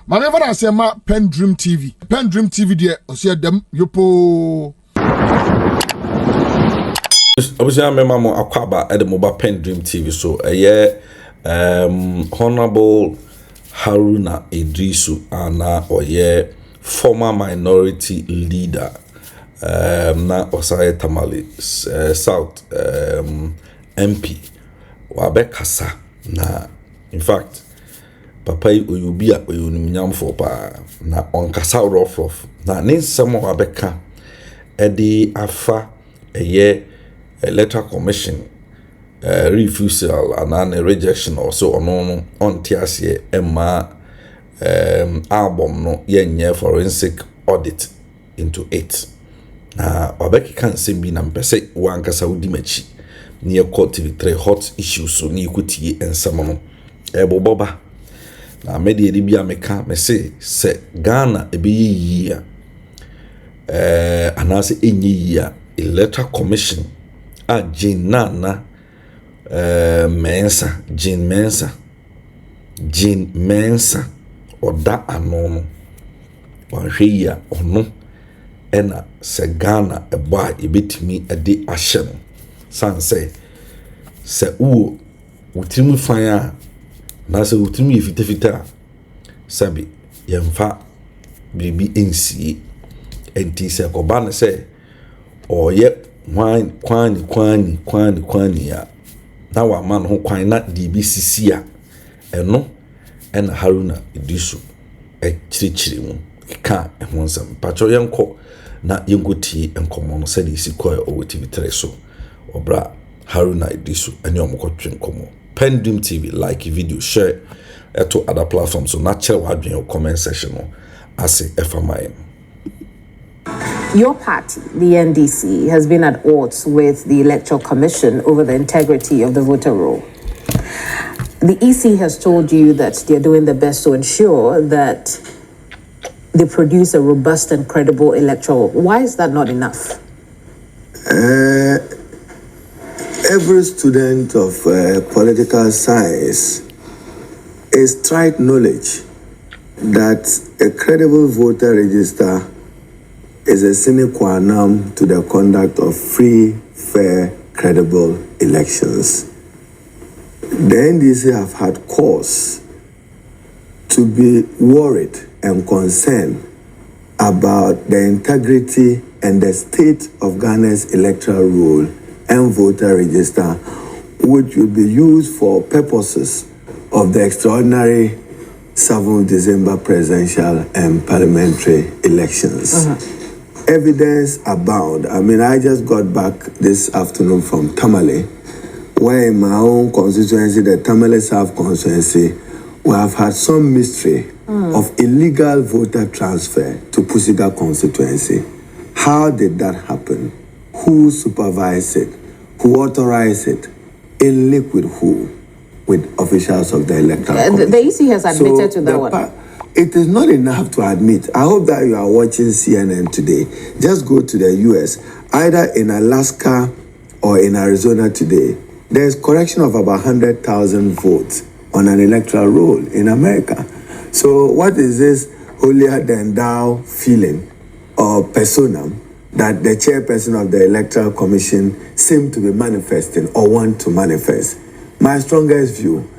My never I say ma PENDREAM TV. PENDREAM TV there. I see them yopo. Obviously, I remember more akwaba at the mobile PENDREAM TV. So Honorable Haruna Iddrisu and former minority leader na Osai Tamale South MP wabekasa na in fact papa oyubi a oyunimnyam for pa na onkasa rough na ninsam wabeka edi afa electoral commission refusal and rejection also on tiasie emma album no yenye forensic audit into it na wabeki kan sembi na mpese wankasa udimachi near court TV3 hot issues so ni ikuti ensamono boba na media libya meka me se Ghana ebeyi yia anase enyi yia electoral commission a Jane Mensah oda anono wanhwe yia ono ena se Ghana eba ebetimi ede ahye no san se uo utimi fanya na se utimi fitafita sabi yemfa bibi ensie enti se koba na se oye kwani ya na wa man ho kwan na DBCC a eno ena Haruna Iddrisu chirichiri mu ka ehon nsam pacho yenko na yenguti enkomo no se di sikoy o TV3 so obra Haruna Iddrisu ene omokotwe enkomo PENDREAM TV like video share to other platforms so natural wadwen your comment section no ase efamaye. Your party, the NDC, has been at odds with the Electoral Commission over the integrity of the voter roll. The EC has told you that they're doing the best to ensure that they produce a robust and credible electoral. Why is that not enough? Every student of political science is trite knowledge that a credible voter register is a sine qua non to the conduct of free, fair, credible elections. The NDC have had cause to be worried and concerned about the integrity and the state of Ghana's electoral roll and voter register, which will be used for purposes of the extraordinary 7th December presidential and parliamentary elections. Evidence abound. I mean, I just got back this afternoon from Tamale, where in my own constituency, the Tamale South constituency, we have had some mystery of illegal voter transfer to Pusiga constituency. How did that happen? Who supervised it? Who authorized it? In liquid who? With officials of the electoral commission. The EC has admitted to that one. It is not enough to admit. I hope that you are watching CNN today. Just go to the US, either in Alaska or in Arizona today. There's correction of about 100,000 votes on an electoral roll in America. So what is this holier than thou feeling or persona that the chairperson of the Electoral Commission seem to be manifesting or want to manifest? My strongest view,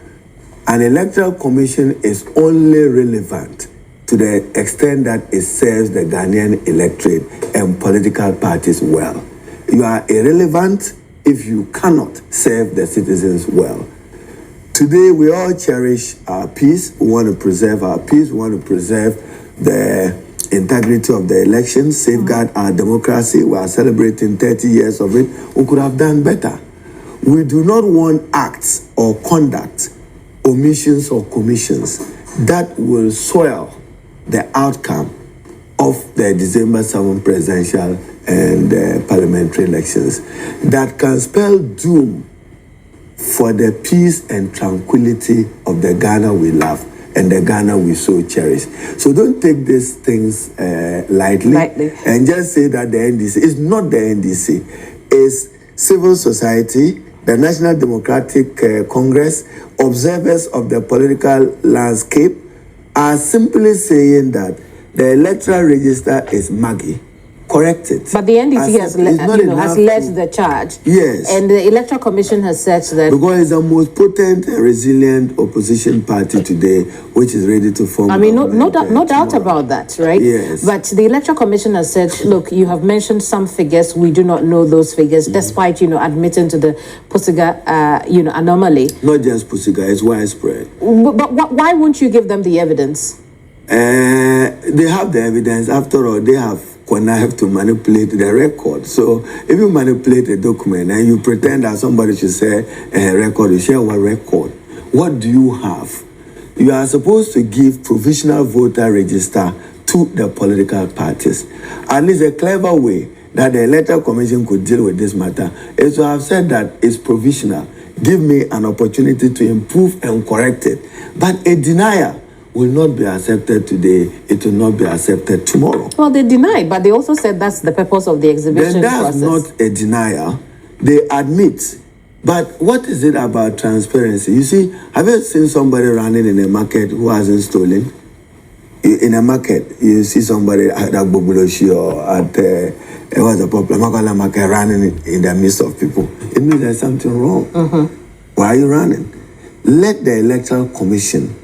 an electoral commission is only relevant to the extent that it serves the Ghanaian electorate and political parties well. You are irrelevant if you cannot serve the citizens well. Today, we all cherish our peace. We want to preserve our peace. We want to preserve the integrity of the election, safeguard our democracy. We are celebrating 30 years of it. We could have done better. We do not want acts or conduct, omissions or commissions that will soil the outcome of the December 7th presidential and parliamentary elections, that can spell doom for the peace and tranquility of the Ghana we love and the Ghana we so cherish. So don't take these things lightly and just say that the NDC is not the NDC. It's civil society, the National Democratic Congress, observers of the political landscape, are simply saying that the electoral register is muggy. Correct it. But the NDC has led the charge. Yes. And the Electoral Commission has said that... Because it's the most potent and resilient opposition party today, which is ready to form... I mean, no doubt about that, right? Yes. But the Electoral Commission has said, look, you have mentioned some figures. We do not know those figures, despite, admitting to the Pusiga, anomaly. Not just Pusiga, it's widespread. But why won't you give them the evidence? They have the evidence. After all, they have connived to manipulate the record. So if you manipulate a document and you pretend that somebody should say a record, you share what record. What do you have? You are supposed to give provisional voter register to the political parties. At least a clever way that the Electoral Commission could deal with this matter is to have said that it's provisional. Give me an opportunity to improve and correct it. But a denial will not be accepted today, it will not be accepted tomorrow. Well, they denied, but they also said that's the purpose of the exhibition process. Then that's not a denial. They admit. But what is it about transparency? You see, have you seen somebody running in a market who hasn't stolen? In a market, you see somebody at Agbobuloshi or at what's the problem? Makala market running in the midst of people. It means there's something wrong. Why are you running? Let the Electoral Commission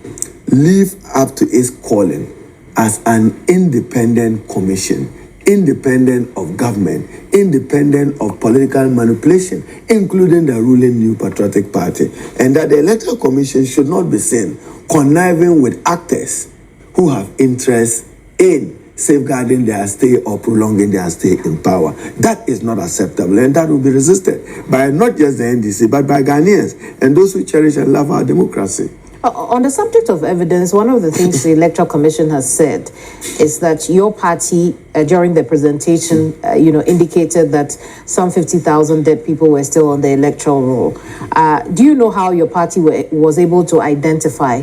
live up to its calling as an independent commission, independent of government, independent of political manipulation, including the ruling New Patriotic Party, and that the Electoral Commission should not be seen conniving with actors who have interest in safeguarding their stay or prolonging their stay in power. That is not acceptable, and that will be resisted by not just the NDC, but by Ghanaians and those who cherish and love our democracy. On the subject of evidence, one of the things the Electoral Commission has said is that your party, during the presentation, indicated that some 50,000 dead people were still on the electoral roll. Do you know how your party was able to identify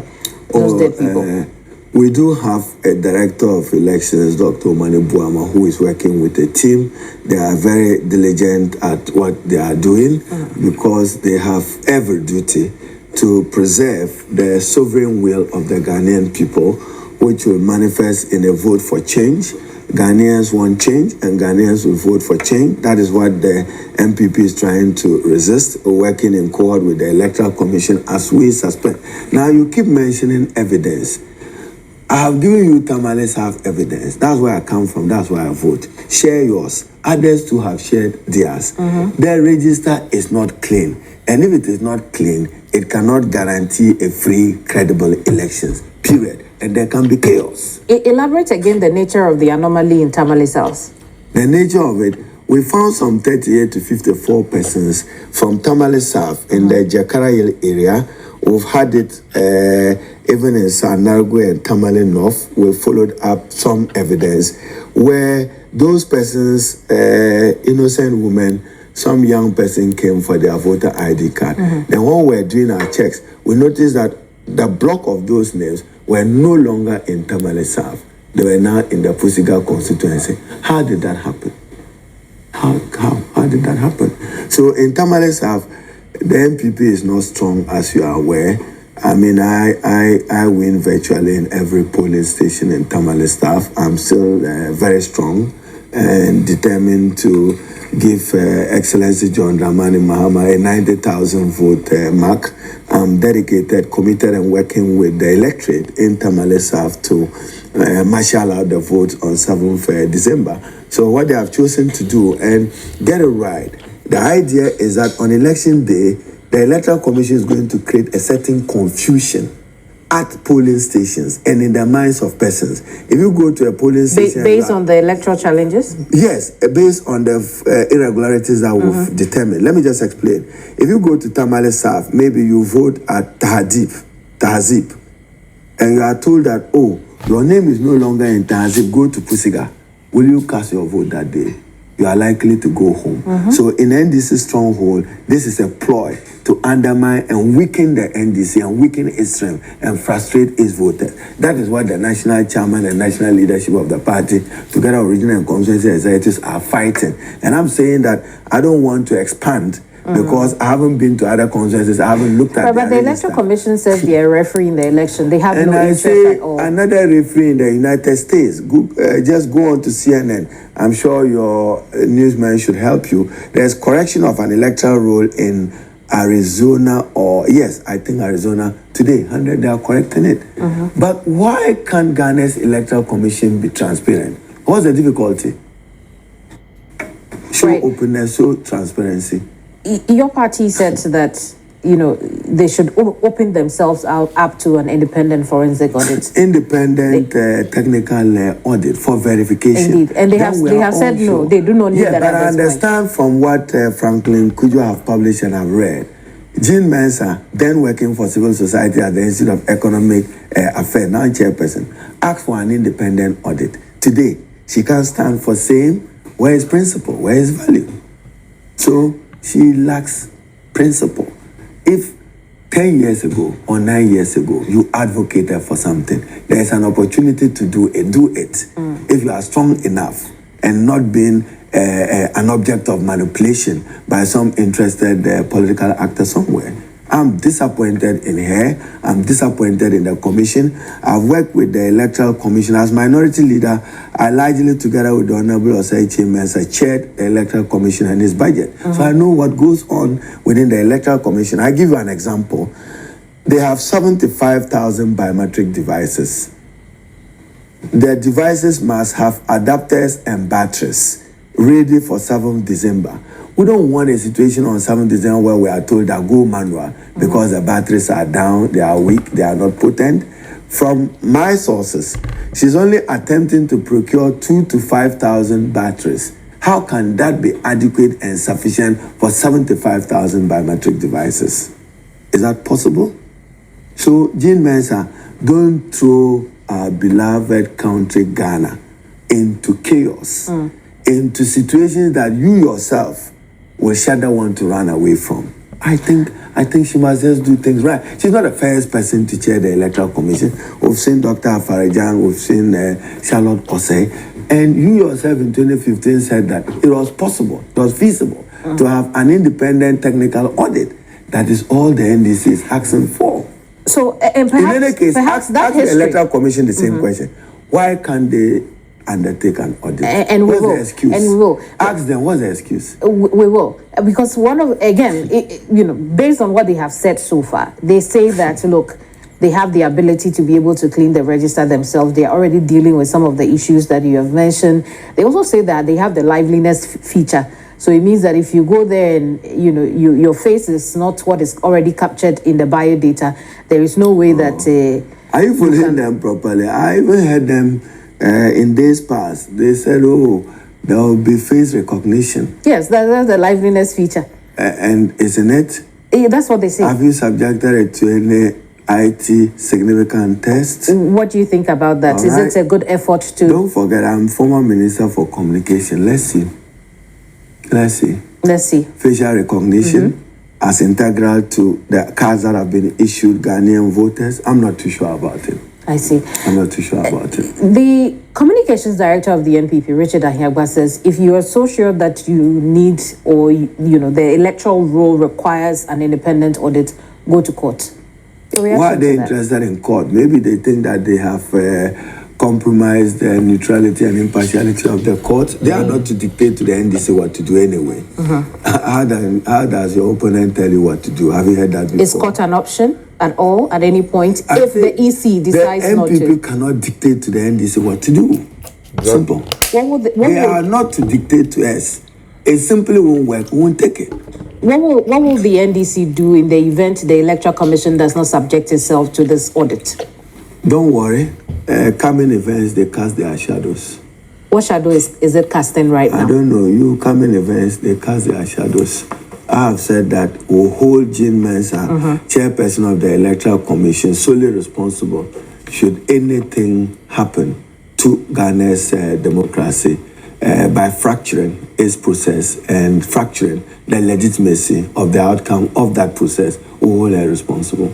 those dead people? We do have a director of elections, Dr. Mani Buama, who is working with a team. They are very diligent at what they are doing because they have every duty to preserve the sovereign will of the Ghanaian people, which will manifest in a vote for change. Ghanaians want change, and Ghanaians will vote for change. That is what the MPP is trying to resist, working in cohort with the Electoral Commission as we suspect. Now, you keep mentioning evidence. I have given you Tamale South evidence. That's where I come from. That's why I vote. Share yours. Others too have shared theirs. The register is not clean. And if it is not clean, it cannot guarantee a free, credible elections, period. And there can be chaos. Elaborate again the nature of the anomaly in Tamale South. The nature of it, we found some 38 to 54 persons from Tamale South in the Jakara area. We've had it even in Sanargo and Tamale North. We followed up some evidence where those persons, innocent women, some young person came for their voter ID card. Then when we were doing our checks, we noticed that the block of those names were no longer in Tamale South. They were now in the Pusiga constituency. How did that happen? How did that happen? So in Tamale South, the MPP is not strong, as you are aware. I mean, I win virtually in every polling station in Tamale South. I'm still very strong and determined to give Excellency John Dramani Mahama a 90,000 vote mark. I'm dedicated, committed, and working with the electorate in Tamale South to marshal out the votes on 7th December. So what they have chosen to do, and get it right, the idea is that on election day, the Electoral Commission is going to create a certain confusion at polling stations and in the minds of persons. If you go to a polling station... Based on the electoral challenges? Yes, based on the irregularities that we've determined. Let me just explain. If you go to Tamale South, maybe you vote at Tahazib, and you are told that, oh, your name is no longer in Tahazib, go to Pusiga. Will you cast your vote that day? You are likely to go home. So in NDC stronghold, this is a ploy to undermine and weaken the NDC and weaken its strength and frustrate its voters. That is what the national chairman and national leadership of the party, together with regional and constituency executives, are fighting. And I'm saying that I don't want to expand because I haven't been to other conferences. I haven't looked at. But the Electoral Commission says they are refereeing the election. They have and no I interest say at all. Another referee in the United States. Just go on to CNN. I'm sure your newsman should help you. There's correction of an electoral roll in Arizona, I think Arizona today. 100 they are correcting it. But why can't Ghana's Electoral Commission be transparent? What's the difficulty? Show openness, show transparency. Your party said that, they should open themselves up to an independent forensic audit. Independent technical audit for verification. Indeed. And they have said no, they do not need that. But I understand from what Franklin Kujo have published and I've read. Jean Mensah, then working for civil society at the Institute of Economic Affairs, now chairperson, asked for an independent audit. Today, she can't stand for saying where is principle, where is value. So she lacks principle. If 10 years ago or 9 years ago you advocated for something, there is an opportunity to do it. If you are strong enough and not being an object of manipulation by some interested political actor somewhere. I'm disappointed in her. I'm disappointed in the commission. I've worked with the Electoral Commission as minority leader. I largely, together with the Honorable Osei Mensah, chaired the Electoral Commission and its budget. So I know what goes on within the Electoral Commission. I give you an example. They have 75,000 biometric devices. The devices must have adapters and batteries ready for 7th December. We don't want a situation on 7th December where we are told that go manual because the batteries are down, they are weak, they are not potent. From my sources, she's only attempting to procure 2,000 to 5,000 batteries. How can that be adequate and sufficient for 75,000 biometric devices? Is that possible? So, Jean Mensah, don't throw our beloved country Ghana into chaos, into situations that you yourself will shudder want to run away from. I think she must just do things right. She's not the first person to chair the Electoral Commission. We've seen Dr. Afarajan, we've seen Charlotte Osei, and you yourself in 2015 said that it was possible, it was feasible to have an independent technical audit. That is all the NDC is asking for. So, and perhaps, in any case, ask the Electoral Commission the same question. Why can't they undertake an audit? And what's we will. the excuse? And we will. Ask them, what's the excuse? We will. Because based on what they have said so far, they say that, look, they have the ability to be able to clean the register themselves. They are already dealing with some of the issues that you have mentioned. They also say that they have the liveliness feature. So it means that if you go there and, your face is not what is already captured in the biodata, there is no way that... Are you following them properly? I even heard them in days past. They said, there will be face recognition. Yes, that's the liveliness feature. And isn't it? That's what they say. Have you subjected it to any IT significant test? What do you think about that? Is it a good effort to... Don't forget, I'm former Minister for Communication. Let's see. Facial recognition as integral to the cards that have been issued Ghanaian voters. I'm not too sure about it. I see. I'm not too sure about it. The communications director of the NPP, Richard Ahiagba, says if you are so sure that you need or the electoral roll requires an independent audit, go to court. Why are they interested in court? Maybe they think that they have compromised the neutrality and impartiality of the court. They are not to dictate to the NDC what to do anyway. How does your opponent tell you what to do? Have you heard that before? Is court an option at all, at any point, if the EC decides not to? The NPP cannot dictate to the NDC what to do. Simple. They are not to dictate to us. It simply won't work, won't take it. What will the NDC do in the event the Electoral Commission does not subject itself to this audit? Don't worry. Coming events, they cast their shadows. What shadow is it casting right now? I don't know. You coming events, they cast their shadows. I have said that we'll hold Jean Mensah, chairperson of the Electoral Commission, solely responsible should anything happen to Ghana's democracy by fracturing its process and fracturing the legitimacy of the outcome of that process. We'll hold her responsible.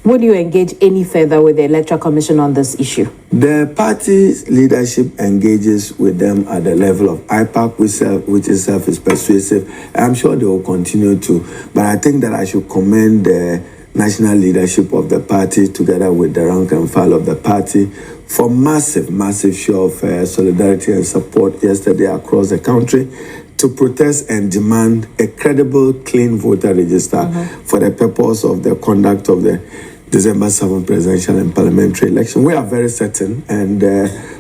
Will you engage any further with the Electoral Commission on this issue? The party's leadership engages with them at the level of IPAC, which itself is persuasive. I'm sure they will continue to. But I think that I should commend the national leadership of the party together with the rank and file of the party for massive show of solidarity and support yesterday across the country to protest and demand a credible, clean voter register for the purpose of the conduct of the December 7th presidential and parliamentary election. We are very certain and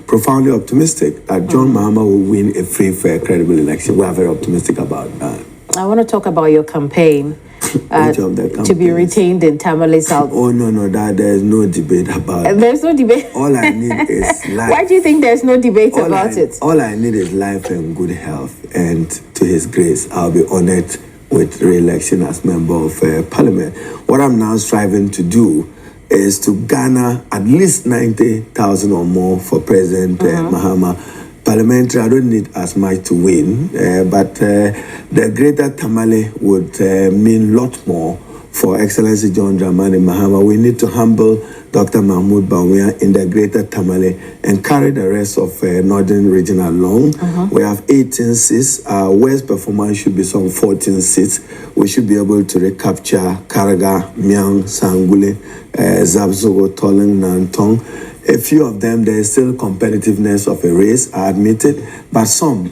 profoundly optimistic that John Mahama will win a free, fair, credible election. We are very optimistic about that. I want to talk about your campaign. To be retained in Tamale South. Oh, no, that there's no debate about it. There's no debate. All I need is life. Why do you think there's no debate about it? All I need is life and good health. And to His grace, I'll be honored with re-election as member of Parliament. What I'm now striving to do is to garner at least 90,000 or more for President Mahama. Parliamentary, I don't need as much to win, but the greater Tamale would mean a lot more for Excellency John Dramani Mahama. We need to humble Dr. Mahmoud Bawumia in the greater Tamale and carry the rest of Northern region along. We have 18 seats. Our worst performance should be some 14 seats. We should be able to recapture Karaga, Miang, Sangule, Zabzogo, Toling, Nantong. A few of them, there is still competitiveness of a race, I admit it. But some,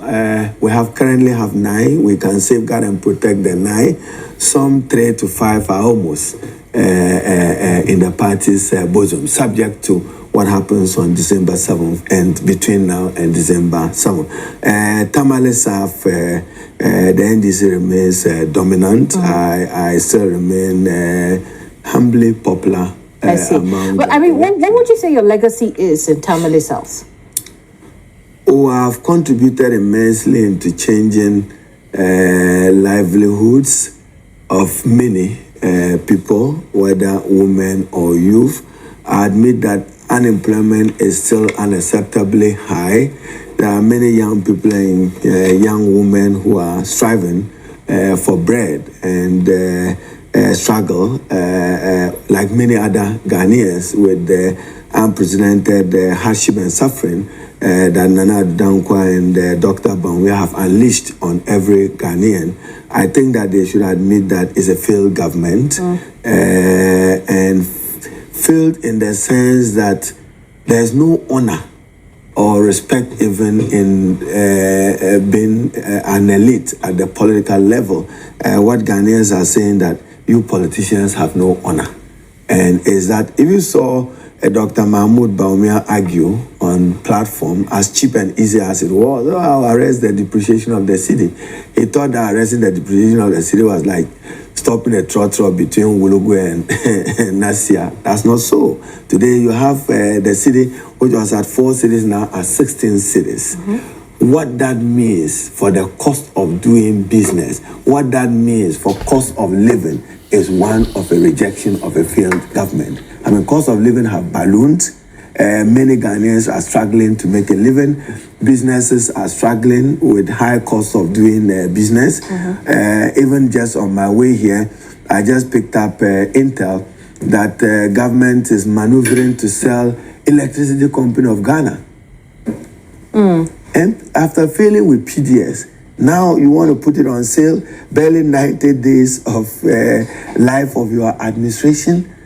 we currently have 9. We can safeguard and protect the 9. Some 3 to 5 are almost in the party's bosom, subject to what happens on December 7th and between now and December 7th. Tamale South, the NDC remains dominant. I still remain humbly popular. I see. But I mean, what would you say your legacy is in Tamale South? Oh, I've contributed immensely into changing livelihoods of many people, whether women or youth. I admit that unemployment is still unacceptably high. There are many young people and young women who are striving for bread and struggle, like many other Ghanaians, with the unprecedented hardship and suffering that Nana Dankwa and Dr. Bawumia have unleashed on every Ghanaian. I think that they should admit that it's a failed government, and failed in the sense that there's no honor or respect even in being an elite at the political level. What Ghanaians are saying that you politicians have no honor. And is that if you saw Dr. Mahmoud Bawumia argue on platform, as cheap and easy as it was, I'll arrest the depreciation of the city. He thought that arresting the depreciation of the city was like stopping a trotro between Wulugu and Nasia. That's not so. Today you have the city, which was at 4 cities, now at 16 cities. What that means for the cost of doing business, what that means for cost of living, is one of a rejection of a failed government. I mean, cost of living have ballooned. Many Ghanaians are struggling to make a living. Businesses are struggling with high cost of doing business. Even just on my way here, I just picked up intel that government is maneuvering to sell Electricity Company of Ghana. And after failing with PDS, now you want to put it on sale, barely 90 days of life of your administration.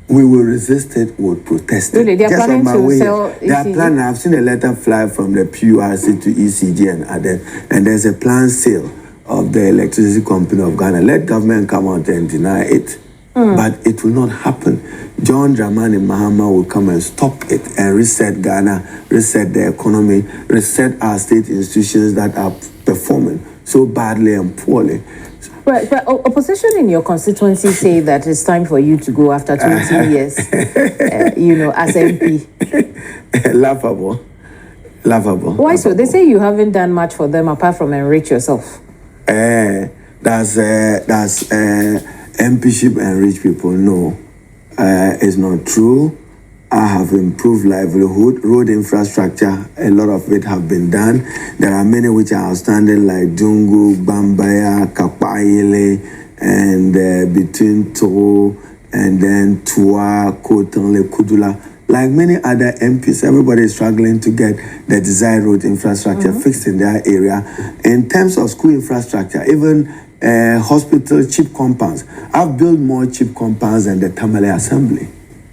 We will resist it, we'll protest it. Really, they are just planning on my to way sell here, they are ECG? planning. I've seen a letter fly from the PURC to ECG and others, and there's a planned sale of the Electricity Company of Ghana. Let government come out and deny it, but it will not happen. John Dramani Mahama will come and stop it and reset Ghana, reset the economy, reset our state institutions that are performing so badly and poorly. Right, but opposition in your constituency say that it's time for you to go after 20 years, as MP. Laughable. Why so? They say you haven't done much for them apart from enrich yourself. That's MPship and rich people. No, it's not true. I have improved livelihood, road infrastructure, a lot of it have been done. There are many which are outstanding, like Dungu, Bambaya, Kapayele, and between Togo, and then Tua, Kotonle, Kudula. Like many other MPs, everybody is struggling to get the desired road infrastructure fixed in their area. In terms of school infrastructure, even hospital cheap compounds. I've built more cheap compounds than the Tamale Assembly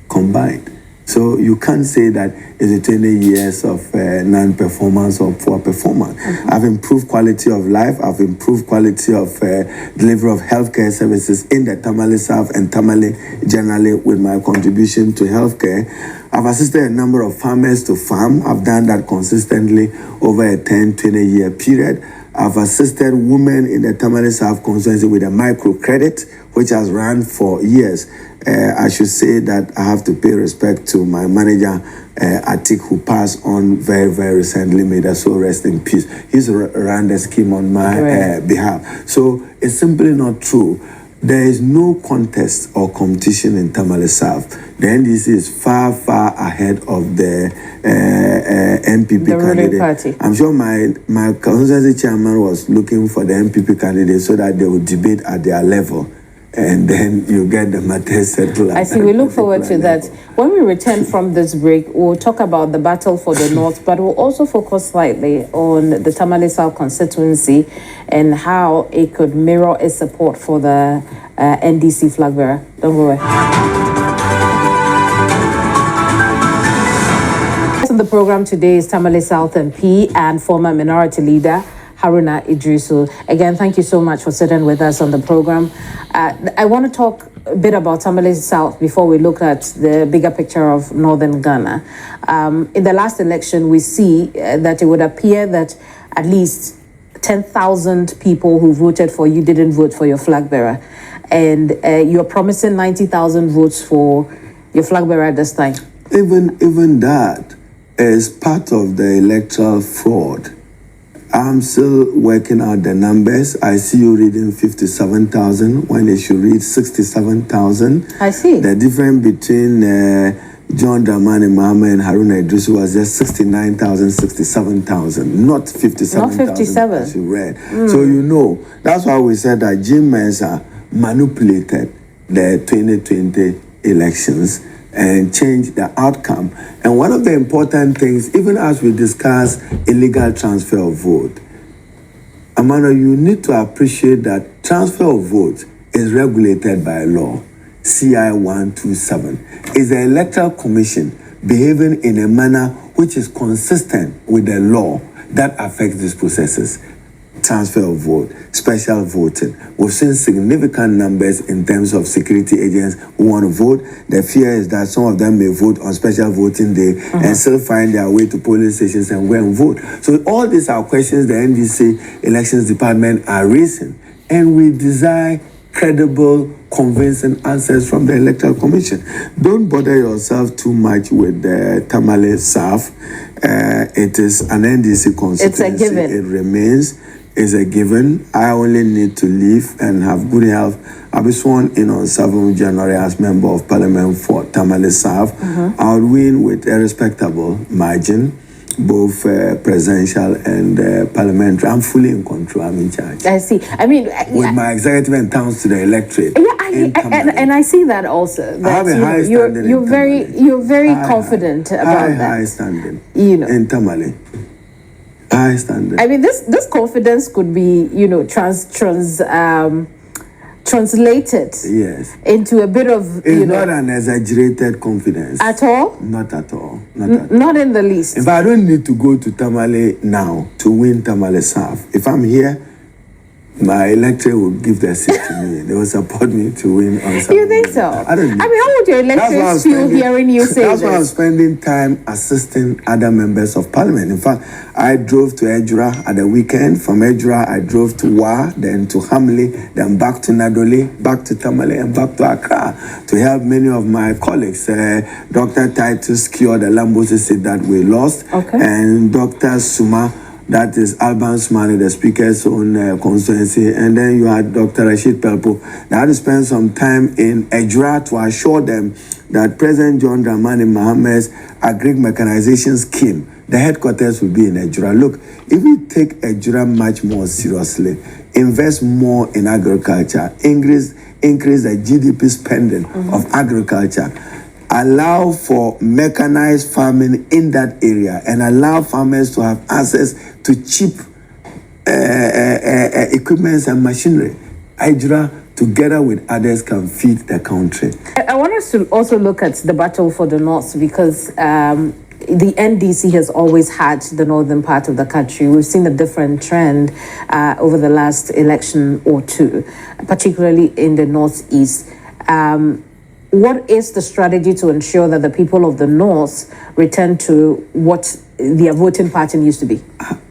combined. So you can't say that it's 20 years of non-performance or poor performance. I've improved quality of life. I've improved quality of delivery of healthcare services in the Tamale South and Tamale generally with my contribution to healthcare. I've assisted a number of farmers to farm. I've done that consistently over a 10, 20-year period. I've assisted women in the Tamale South constituency with a microcredit, which has run for years. I should say that I have to pay respect to my manager, Atik, who passed on very, very recently, may the soul rest in peace. He's run the scheme on my behalf. So it's simply not true. There is no contest or competition in Tamale South. The NDC is far, far ahead of the MPP candidate. Party. I'm sure my constituency chairman was looking for the MPP candidate so that they would debate at their level. And then you get the matter settled. I see. We look forward to that. When we return from this break, we'll talk about the battle for the North, but we'll also focus slightly on the Tamale South constituency and how it could mirror its support for the NDC flag bearer. Don't go away. On the program today is Tamale South MP and former minority leader Haruna Iddrisu. Again, thank you so much for sitting with us on the program. I want to talk a bit about Tamale South before we look at the bigger picture of northern Ghana. In the last election, we see that it would appear that at least 10,000 people who voted for you didn't vote for your flag bearer. And you're promising 90,000 votes for your flag bearer this time. Even that is part of the electoral fraud. I'm still working out the numbers. I see you reading 57,000 when they should read 67,000. I see. The difference between John Dramani Mahama and Haruna Iddrisu was just 69,000, 67,000, not 57,000 not 57. as you read. So you know, that's why we said that Jim Mensah manipulated the 2020 elections and change the outcome. And one of the important things, even as we discuss illegal transfer of vote, Amanda, you need to appreciate that transfer of vote is regulated by law. CI 127 is the Electoral Commission behaving in a manner which is consistent with the law that affects these processes. Transfer of vote, special voting. We've seen significant numbers in terms of security agents who want to vote. The fear is that some of them may vote on special voting day and still find their way to polling stations and go and vote. So all these are questions the NDC Elections Department are raising. And we desire credible, convincing answers from the Electoral Commission. Don't bother yourself too much with the Tamale South. It is an NDC constituency. It's a given. It remains. Is a given. I only need to live and have good health. I'll be sworn in on 7th January as Member of Parliament for Tamale South. I'll win with a respectable margin, both presidential and parliamentary. I'm fully in control. I'm in charge. I see. I mean, with my executive and towns to the electorate. Yeah, and I see that also. That, I have a high standing. You're very confident about that. High standing. You know, in Tamale. High standard. I mean, this confidence could be, translated into a bit of, it's not an exaggerated confidence. At all? Not at all. Not in the least. If I don't need to go to Tamale now to win Tamale South, if I'm here, my electorate will give their seat to me. They will support me to win on Saturday. You think so? I don't know. I mean, how would your electorate feel hearing you say that's this? why I'm spending time assisting other members of parliament. In fact, I drove to Iddrisu at the weekend. From Iddrisu, I drove to Wa, then to Hamley, then back to Nadole, back to Tamale, and back to Accra to help many of my colleagues. Dr. Titus Kyo, the Lambosi seat that we lost, and Dr. Suma, that is Alban Sumani, the Speaker's own constituency. And then you had Dr. Rashid Pelpo. They had to spend some time in Iddrisu to assure them that President John Dramani Mahama's agric mechanization scheme, the headquarters will be in Iddrisu. Look, if we take Iddrisu much more seriously, invest more in agriculture, increase increase the GDP spending of agriculture, allow for mechanized farming in that area, and allow farmers to have access to cheap equipment and machinery. Iddrisu, together with others, can feed the country. I want us to also look at the battle for the North, because the NDC has always had the northern part of the country. We've seen a different trend over the last election or two, particularly in the Northeast. What is the strategy to ensure that the people of the North return to what their voting pattern used to be?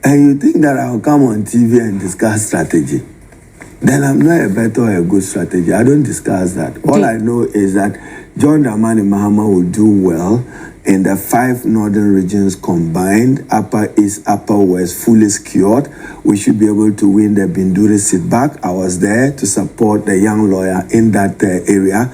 And you think that I'll come on TV and discuss strategy? Then I'm not a better or a good strategy. I don't discuss that. All I know is that John Dramani Mahama will do well in the 5 northern regions combined, Upper East, Upper West, fully secured. We should be able to win the Binduri seat back. I was there to support the young lawyer in that area.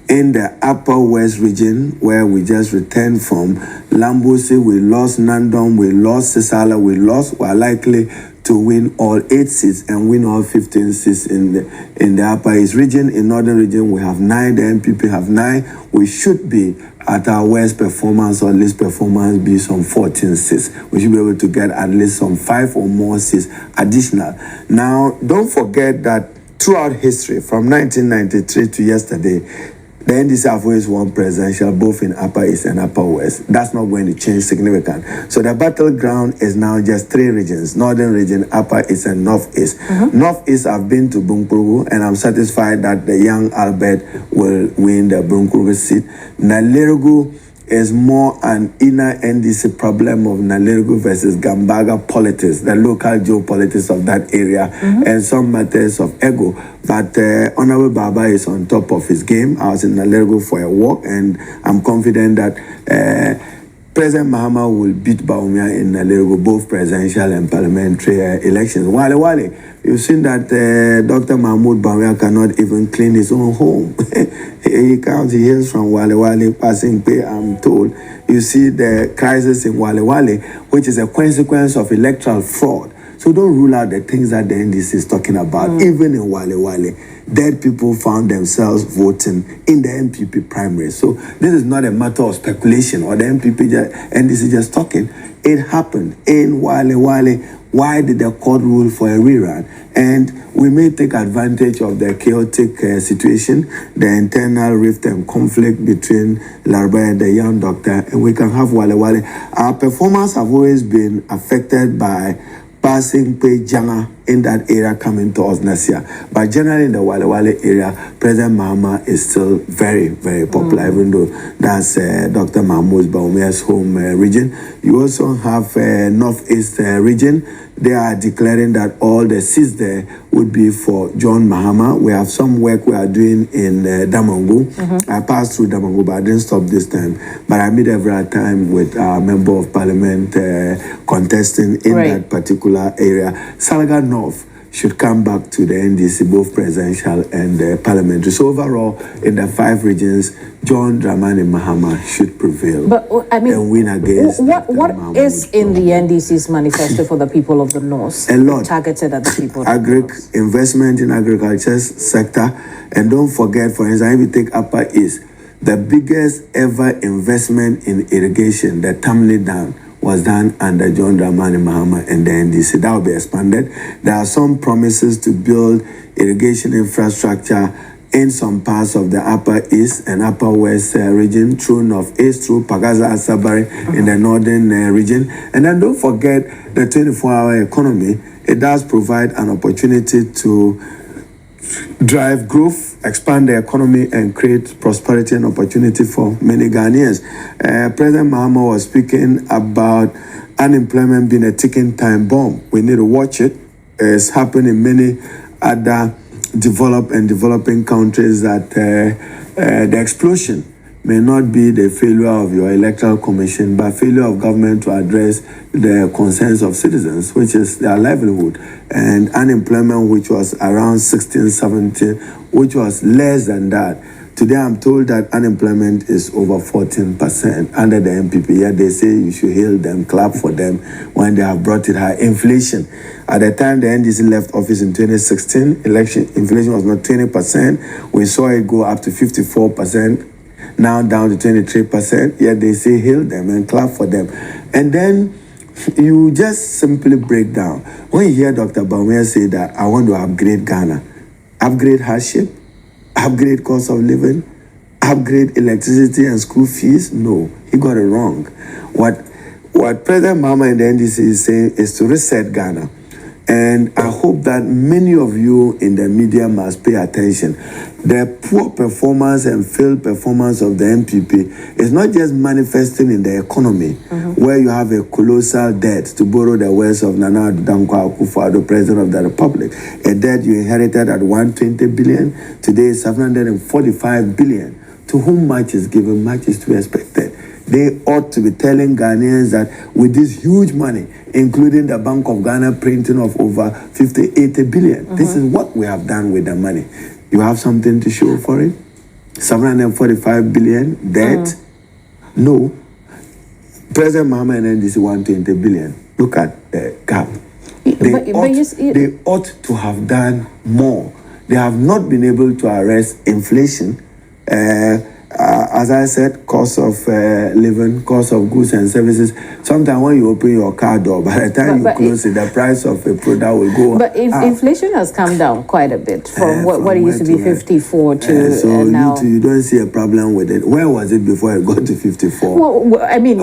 In the Upper West region, where we just returned from, Lambusi, we lost Nandom, we lost Sisala, we are likely to win all 8 seats and win all 15 seats in the Upper East region. In Northern region, we have 9, the MPP have 9. We should be at our worst performance or least performance be some 14 seats. We should be able to get at least some 5 or more seats additional. Now, don't forget that throughout history, from 1993 to yesterday, the NDC have always won presidential both in Upper East and Upper West. That's not going to change significantly. So the battleground is now just 3 regions: Northern region, Upper East, and Northeast. Northeast, I've been to Bunkuru, and I'm satisfied that the young Albert will win the Bunkuru seat. Nalerigu is more an inner NDC problem of Nalerigu versus Gambaga politics, the local geopolitics of that area, and some matters of ego. But Honorable Baba is on top of his game. I was in Nalerigu for a walk, and I'm confident that President Mahama will beat Bawumia in Nalerigu, both presidential and parliamentary elections. Wale, you've seen that Dr. Mahmoud Bawumia cannot even clean his own home. He hails from Wale, passing pay, I'm told. You see the crisis in Wale, which is a consequence of electoral fraud. So don't rule out the things that the NDC is talking about. Even in Wale, dead people found themselves voting in the MPP primary. So this is not a matter of speculation or the NDC just talking. It happened in Wale. Why did the court rule for a rerun? And we may take advantage of the chaotic situation, the internal rift and conflict between Larba and the young doctor, and we can have Wale. Our performance have always been affected by passing pay Janga in that area coming to us next year. But generally in the Wale area, President Mahama is still very, very popular, even though that's Dr. Mahmoud Bawumia's home region. You also have Northeast region. They are declaring that all the seats there would be for John Mahama. We have some work we are doing in Damangu. I passed through Damangu, but I didn't stop this time. But I meet every time with a member of parliament contesting in that particular area. Salaga North should come back to the NDC, both presidential and parliamentary. So overall, in the 5 regions, John Dramani Mahama should prevail. But I mean, and win against what is in the NDC's manifesto for the people of the North? A lot targeted at the people. Investment in agriculture sector, and don't forget, for instance, if you take Upper East, the biggest ever investment in irrigation, the Tamale Dam, was done under John Dramani Mahama and the NDC. That will be expanded. There are some promises to build irrigation infrastructure in some parts of the Upper East and Upper West region, through Northeast, through Pagaza Asabari in the Northern region. And then don't forget the 24-hour economy. It does provide an opportunity to drive growth, expand the economy, and create prosperity and opportunity for many Ghanaians. President Mahama was speaking about unemployment being a ticking time bomb. We need to watch it. It's happened in many other developed and developing countries that the explosion may not be the failure of your electoral commission, but failure of government to address the concerns of citizens, which is their livelihood. And unemployment, which was around 16, 17, which was less than that Today, I'm told that unemployment is over 14% under the MPP. Yet they say you should hail them, clap for them when they have brought it high. Inflation. At the time the NDC left office in 2016, inflation was not 20%. We saw it go up to 54%, now down to 23%. Yet they say hail them and clap for them. And then you just simply break down. When you hear Dr. Baume say that I want to upgrade Ghana, upgrade hardship, upgrade cost of living, upgrade electricity and school fees, no, he got it wrong. What President Mahama and the NDC is saying is to reset Ghana. And I hope that many of you in the media must pay attention. The poor performance and failed performance of the MPP is not just manifesting in the economy, where you have a colossal debt, to borrow the words of Nana Addo Dankwa Akufo-Addo, President of the Republic, a debt you inherited at 120 billion, today is 745 billion. To whom much is given, much is to be expected. They ought to be telling Ghanaians that with this huge money, including the Bank of Ghana printing of over 80 billion, this is what we have done with the money. You have something to show for it? 745 billion debt? No. President Mahama and NDC 120 billion. Look at the gap. They ought to have done more. They have not been able to arrest inflation. As I said, cost of living, cost of goods and services. Sometimes when you open your car door, by the time you close it, the price of a product will go up. But inflation has come down quite a bit from what it used to be 54 to so now. You don't see a problem with it. Where was it before it got to 54? Well, I mean,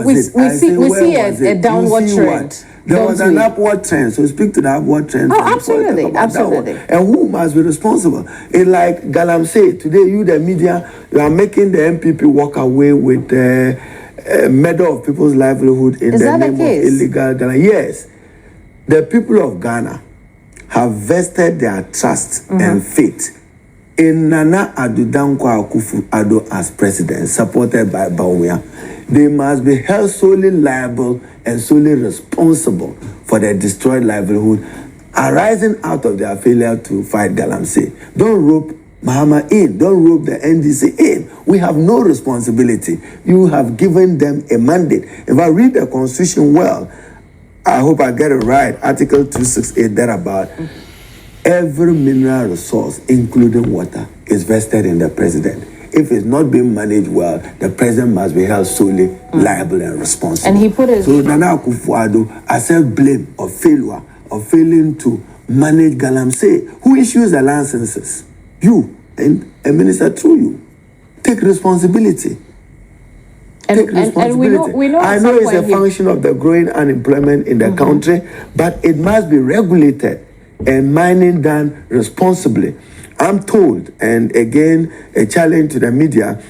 we see a downward trend. There was an upward trend, so speak to the upward trend. Oh, absolutely. And who must be responsible? It's like Galamsey. Today, you, the media, you are making the MPP walk away with a murder of people's livelihood in the name of illegal Ghana. Yes. The people of Ghana have vested their trust and faith in Nana Addo Dankwa Akufo-Addo as president, supported by Bawumia. They must be held solely liable and solely responsible for their destroyed livelihood arising out of their failure to fight Galamsey. Don't rope Mahama in. Don't rope the NDC in. We have no responsibility. You have given them a mandate. If I read the Constitution well, I hope I get it right, Article 268, thereabout, every mineral resource, including water, is vested in the president. If it's not being managed well, the president must be held solely liable and responsible. And he put his... So Nana Akufo-Addo accept blame of failure, of failing to manage Galamsey. Who issues the licenses? You, and a minister through you. Take responsibility. Take responsibility. And we know I know it's a function of the growing unemployment in the country, but it must be regulated and mining done responsibly. I'm told, and again, a challenge to the media,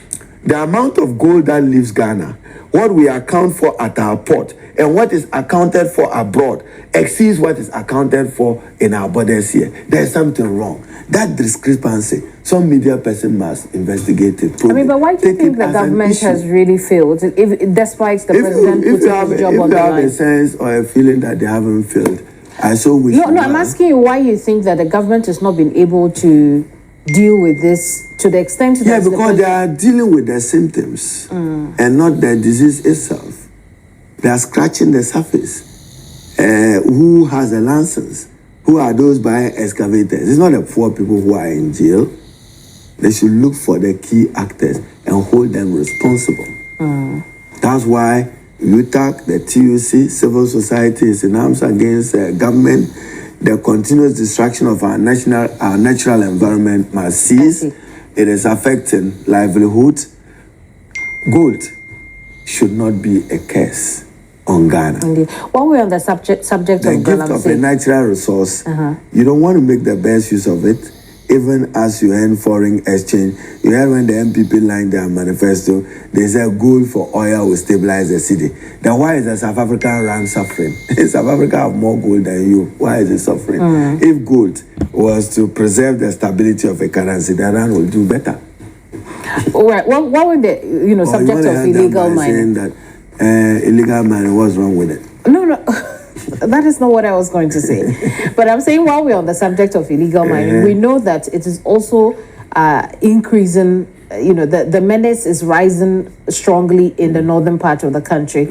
the amount of gold that leaves Ghana, what we account for at our port, and what is accounted for abroad exceeds what is accounted for in our borders here. There's something wrong. That discrepancy, some media person must investigate it. I mean, but why do you think the government has really failed, despite the president putting his job on the line? If you have a sense or a feeling that they haven't failed, I so wish. No, I'm asking you why you think that the government has not been able to deal with this to the extent that... Yeah, because they are dealing with the symptoms and not the disease itself. They are scratching the surface. Who has a license? Who are those buying excavators? It's not the poor people who are in jail. They should look for the key actors and hold them responsible. That's why UTAC, the TUC, civil society is in arms against government. The continuous destruction of our natural environment must cease. It is affecting livelihood. Gold should not be a curse on Ghana. Indeed. While we're on the subject of the gift of a natural resource, you don't want to make the best use of it, even as you earn foreign exchange. You heard when the MPP lined their manifesto, they said gold for oil will stabilize the city. Then why is the South African rand suffering? South Africa have more gold than you. Why is it suffering? If gold was to preserve the stability of a currency, the rand will do better. All right. Well, what were the subject of illegal mining? That illegal mining, what's wrong with it? No. That is not what I was going to say. But I'm saying while we're on the subject of illegal mining, we know that it is also increasing. The menace is rising strongly in the northern part of the country,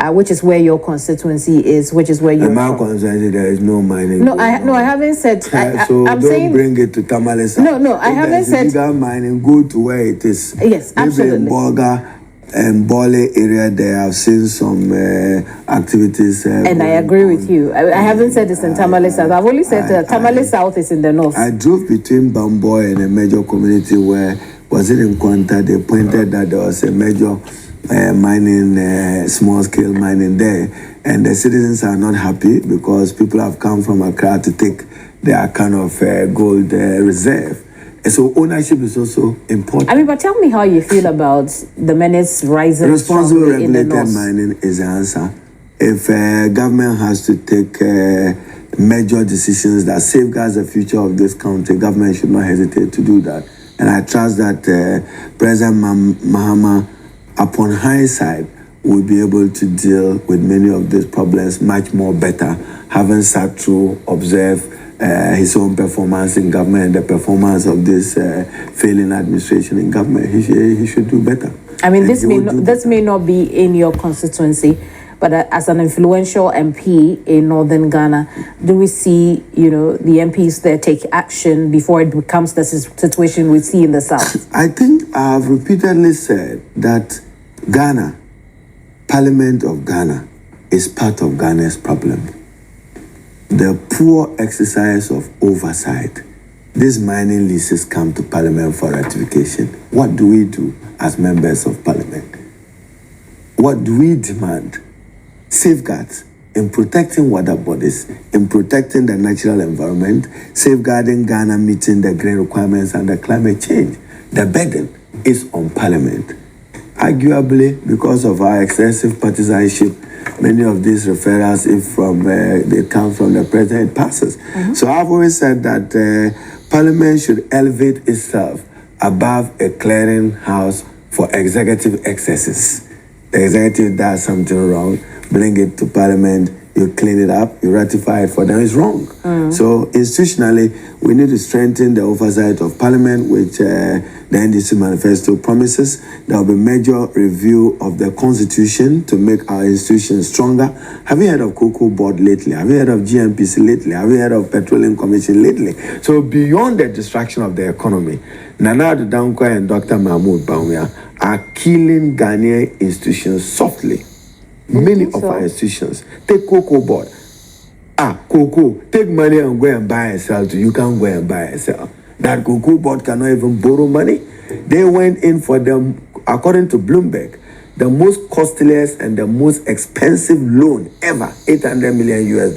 which is where your constituency is, which is where you're from. Constituency, there is no mining. No, I haven't said. So I'm don't saying, bring it to Tamale South. No, I haven't said. Illegal mining, go to where it is. Yes, absolutely. Maybe in Bolga and Bole area, there have seen some activities. And I agree with you. I haven't said it's in Tamale South. I've only said Tamale South is in the north. I drove between Bamboy and a major community where was it in contact. They pointed that there was a major mining, small-scale mining there, and the citizens are not happy because people have come from Accra to take their kind of gold reserve. And so ownership is also important. I mean, but tell me how you feel about the menace rising. Responsible regulated mining is the answer. If government has to take major decisions that safeguards the future of this country, government should not hesitate to do that. And I trust that President Mahama, upon hindsight, will be able to deal with many of these problems much more better, having sat through, observed his own performance in government and the performance of this failing administration in government. He should do better. I mean, this may not be in your constituency, but as an influential MP in northern Ghana, do we see, the MPs there take action before it becomes the situation we see in the south? I think I've repeatedly said that Ghana, Parliament of Ghana, is part of Ghana's problem. The poor exercise of oversight. These mining leases come to Parliament for ratification. What do we do as members of Parliament? What do we demand? Safeguards in protecting water bodies, in protecting the natural environment, safeguarding Ghana meeting the green requirements and the climate change. The burden is on Parliament. Arguably, because of our excessive partisanship, many of these referrals, if they come from the president, it passes. So I've always said that Parliament should elevate itself above a clearing house for executive excesses. The executive does something wrong, bring it to Parliament, you clean it up, you ratify it for them, it's wrong. So institutionally, we need to strengthen the oversight of Parliament, which the NDC manifesto promises. There will be major review of the Constitution to make our institutions stronger. Have you heard of Cocoa Board lately? Have you heard of GNPC lately? Have you heard of Petroleum Commission lately? So beyond the distraction of the economy, Nana Addo Dankwa and Dr. Mahmoud Bawumia are killing Ghanaian institutions softly. Many of our institutions. Take Cocoa Board. Cocoa. Take money and go and buy and sell to you can go and buy and sell. That Cocoa Board cannot even borrow money. They went in for them, according to Bloomberg, the most costliest and the most expensive loan ever, $800 million US.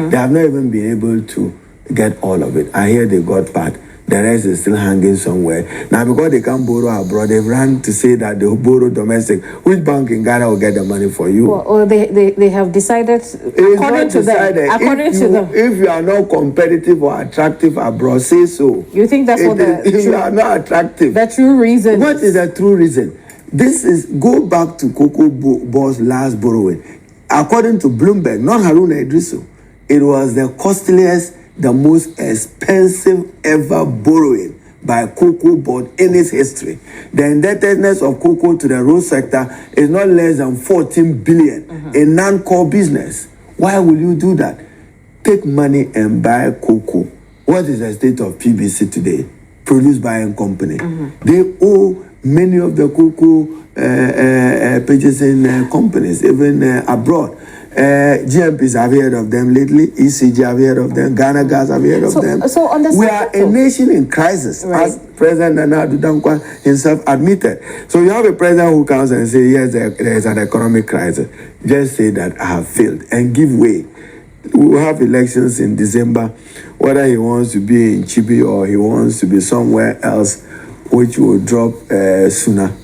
They have not even been able to get all of it. I hear they got part. The rest is still hanging somewhere. Now, because they can't borrow abroad, they've run to say that they'll borrow domestic. Which bank in Ghana will get the money for you? Well, they have decided, according to them. If you are not competitive or attractive abroad, say so. You think that's what if you are not attractive. The true reason. What is the true reason? This is, go back to Cocoa Board's last borrowing. According to Bloomberg, not Haruna Iddrisu, it was the costliest, the most expensive ever borrowing by Cocoa Board in its history. The indebtedness of cocoa to the road sector is not less than 14 billion in non-core business. Why will you do that? Take money and buy cocoa. What is the state of PBC today? Produced by a company. They owe many of the cocoa purchasing companies, even abroad. GMPs, have you heard of them lately? ECG, have you heard of them? Ghana Gas, have you heard of them? So on the we are a nation in crisis, as President Nana Addo Dankwa himself admitted. So you have a president who comes and says, yes, there is an economic crisis. Just say that I have failed and give way. We will have elections in December, whether he wants to be in Chibi or he wants to be somewhere else, which will drop sooner.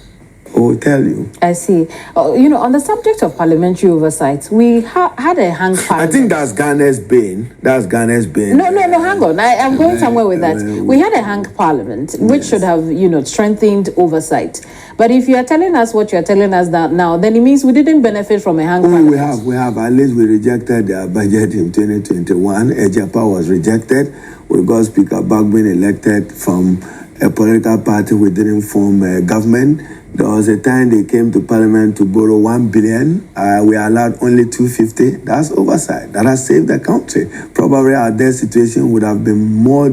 Will tell you. I see. On the subject of parliamentary oversight, we had a hang parliament. I think that's Ghana's bane. No, hang on. I'm going somewhere with that. We had a hang parliament, which should have, strengthened oversight. But if you are telling us what you are telling us now, then it means we didn't benefit from a hang parliament. We have. At least we rejected their budget in 2021. Ejapa was rejected. We got Speaker Bagbin elected from a political party, we didn't form a government. There was a time they came to Parliament to borrow 1 billion. We allowed only 250. That's oversight. That has saved the country. Probably our debt situation would have been more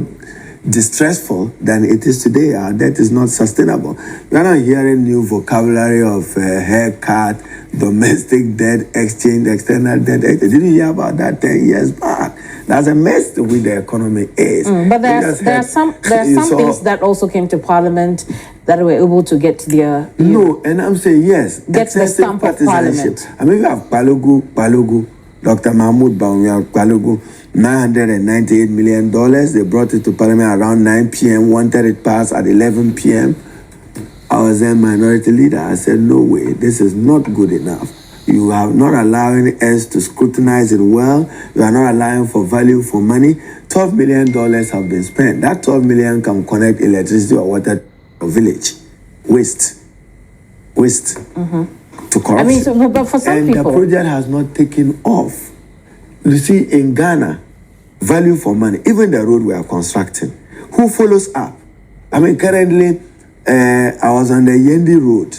distressful than it is today. Our debt is not sustainable. We are not hearing new vocabulary of haircut, domestic debt exchange, external debt exchange. Didn't hear about that 10 years back. That's a mess the way the economy is. But there are some things that also came to Parliament that were able to get their no, and I'm saying yes. Get the stamp of Parliament. I mean, we have Balogu, Dr. Mahmoud Bawumia Balogu, $998 million. They brought it to Parliament around 9 p.m. Wanted it passed at 11 p.m. I was a minority leader. I said, no way, this is not good enough. You are not allowing us to scrutinize it well. You are not allowing for value for money. $12 million have been spent. That 12 million can connect electricity or water to a village. Waste to corruption. I mean, but for some people, the project has not taken off. You see, in Ghana, value for money, even the road we are constructing, who follows up? I mean, currently, I was on the Yendi road.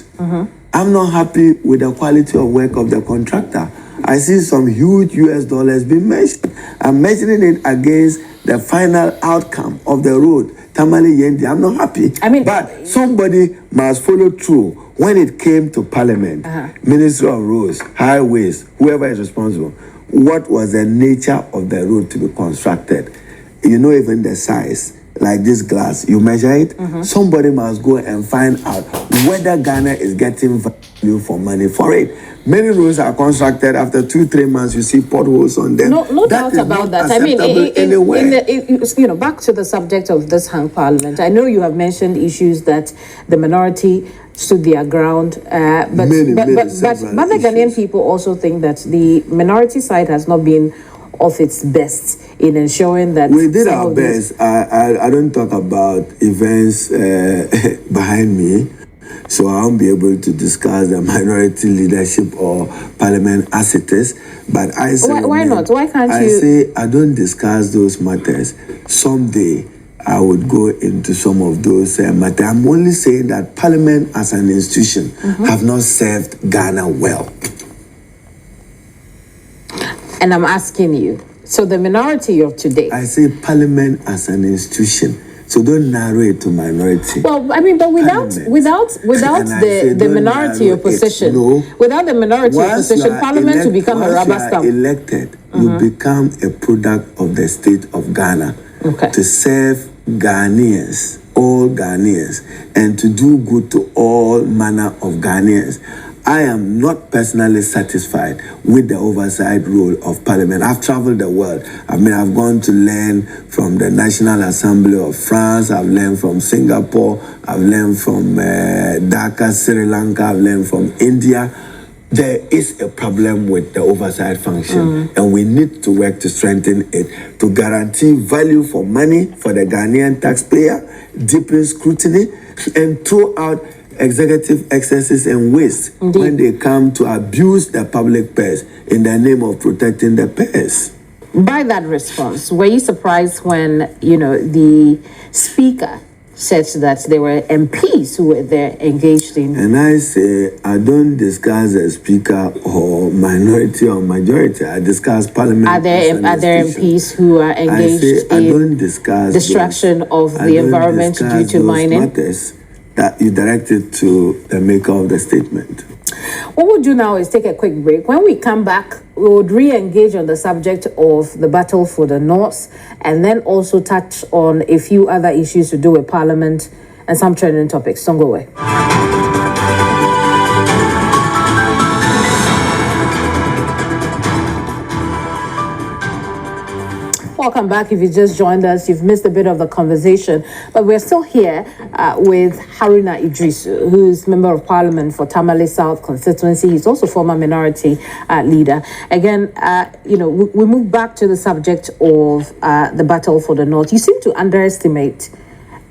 I'm not happy with the quality of work of the contractor. I see some huge US dollars being mentioned. I'm mentioning it against the final outcome of the road, Tamale Yendi. I'm not happy. I mean, but somebody must follow through. When it came to Parliament, Ministry of Roads, Highways, whoever is responsible, what was the nature of the road to be constructed? You know, even the size. Like this glass, you measure it. Somebody must go and find out whether Ghana is getting value for money for it. Many roads are constructed after 2-3 months. You see potholes on them. No doubt about that. I mean, back to the subject of this hung Parliament. I know you have mentioned issues that the minority stood their ground, but the Ghanaian people also think that the minority side has not been of its best in ensuring that we did our best. I don't talk about events behind me, so I won't be able to discuss the minority leadership or Parliament as it is. But I say, why not? Why can't you? I say I don't discuss those matters. Someday I would go into some of those matters. I'm only saying that Parliament as an institution have not served Ghana well. And I'm asking you, so the minority of today... I say Parliament as an institution, so don't narrow it to minority. Well, I mean, but without the minority opposition, without the minority opposition, Parliament will become a rubber stamp. Elected, you become a product of the state of Ghana to serve Ghanaians, all Ghanaians, and to do good to all manner of Ghanaians. I am not personally satisfied with the oversight role of Parliament. I've traveled the world. I mean, I've gone to learn from the National Assembly of France. I've learned from Singapore. I've learned from Dhaka, Sri Lanka. I've learned from India. There is a problem with the oversight function, and we need to work to strengthen it, to guarantee value for money for the Ghanaian taxpayer, deepen scrutiny, and throw out executive excesses and waste when they come to abuse the public purse in the name of protecting the purse. By that response, were you surprised when, the speaker said that there were MPs who were there engaged in... And I say, I don't discuss a speaker or minority or majority. I discuss Parliament. Are there MPs who are engaged in destruction of the environment due to mining? Matters that you directed to the maker of the statement. What we'll do now is take a quick break. When we come back, we would re-engage on the subject of the battle for the North, and then also touch on a few other issues to do with Parliament and some trending topics. Don't go away. Welcome back. If you just joined us, you've missed a bit of the conversation, but we're still here with Haruna Iddrisu, who's Member of Parliament for Tamale South Constituency. He's also former minority leader. Again, we move back to the subject of the battle for the North. You seem to underestimate